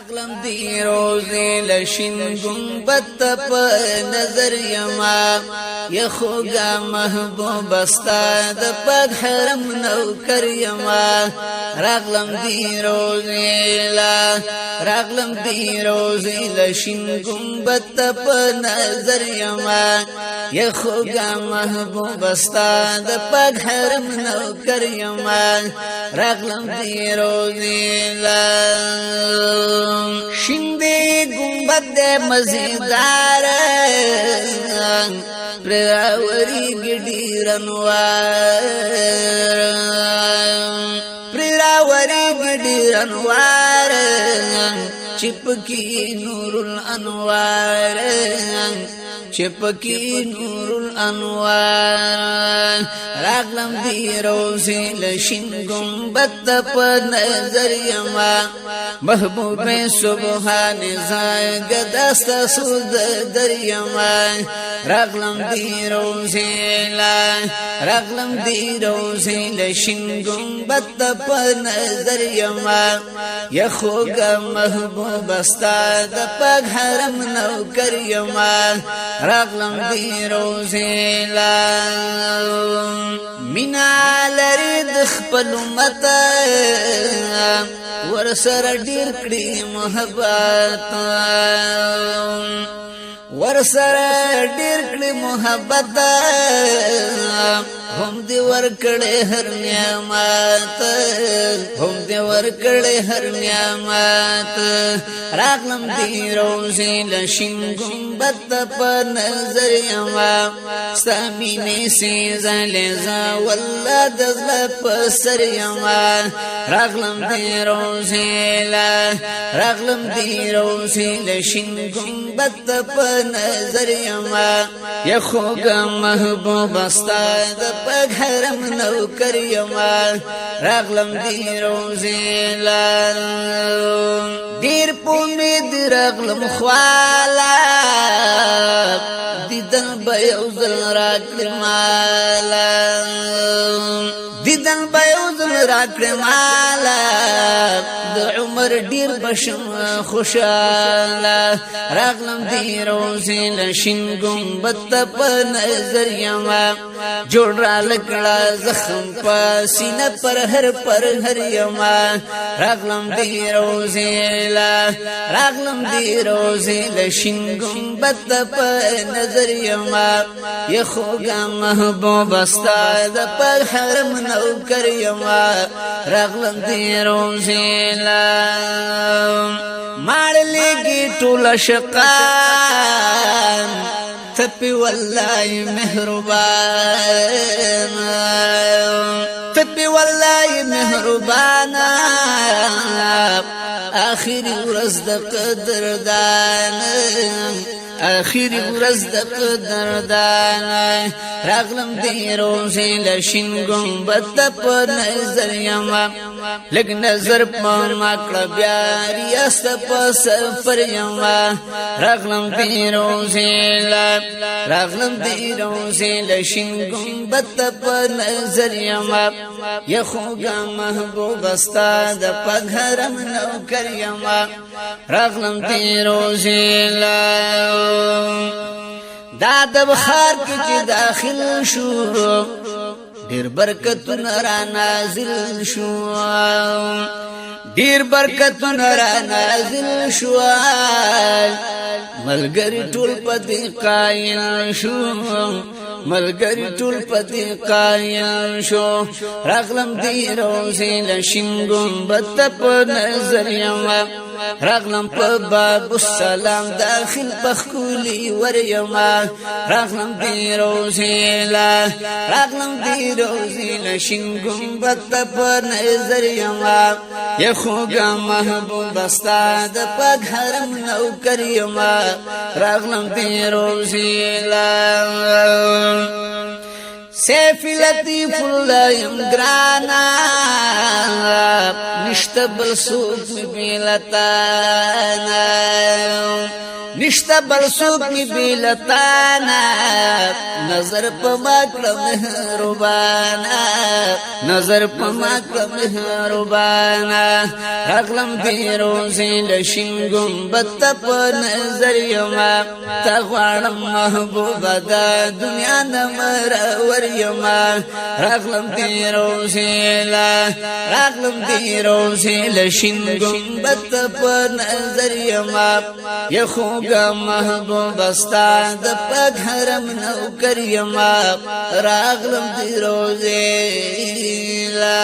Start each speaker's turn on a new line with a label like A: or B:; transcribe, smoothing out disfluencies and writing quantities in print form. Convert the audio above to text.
A: راغلم دی روزی لشین گنبت پا نظر یما یخوگا محبوب استا د پاک حرم نوکر یما راغلم دی روزی لشین گنبت پا نظر یما یخوگا محبوب استا د پاک حرم نوکر یما راغلم دی روزی شندے گنبد دے مزیدار پراوری گڈی رنوار چپکی نور الانوار چپکی نور الانوار راغلم دی روزی لشین گنبت پا نظر یما محبوب سبحان زاگدست سود در یما راغلم دی روزی لشین گنبت پا نظر یما یخوگا محبوب استا د پاک حرم نوکر یما راغلم دی روزی مینا لري د خپل امت ورسره ډیر کړي محبت هم دی ورکړې هر نعمت راغلم دی روزی لشین گنبت په نظر یما سامینه سي زلزا والله د زړه په سر یما راغلم دی روزی لشین گنبت په نظر یما یخوگا محبوب استا د پاک حرم نوکر یما راغلم دی روزی دیر پومید راغلم خوالا دیدن بیوزل راکل مالا د عمر ډیر بشم خوشاله راغلم دی روزی لشین گنبت په نظر یما جوړ را لکړه زخم په سینه پر هر یما راغلم دی روزی لشین گنبت په نظر یما یخوگا محبوب استا د پاک حرم نوکر یما راغلم دی روزی ماړ لګي ټول شقان تپی والله مهربان آخری ورځ د قدردان راغلم دی روزی لشین گنبت په نظر یما لګ نظر په ماکړه بیا ریاست په سفر یما راغلم دی روزی لشین گنبت په نظر یما یخوگا محبوب استا د پاک حرم نوکر یما راغلم دی روزی دا د بخار کې چې داخل شو ډیر برکتونه را نازل شو ملګری ټول پدې قایل شو راغلم دی روزی لشین گنبت په نظر یما راغلم په باب السلام داخل بخولی ور یما راغلم دی روزی لشین گنبت په نظر یما یخوگا محبوب استا د پاک حرم نوکر یما راغلم دی روزی سیف لطیف اللہ یم گرانا نشت بل سوک بیلتانا نشتا بل سوک می بیلتانا نظر پا مکر مهربانا نظر پا مکر مهربانا رغلم دی روزی لشین گنبت پا نظر یما تغوارم محبوبا دا دنیا نمرور یما رغلم دی روزی لشین گنبت پا نظر یما یخوگا محبوب استا د پاک حرم نوکر یما راغلم دی روزی لا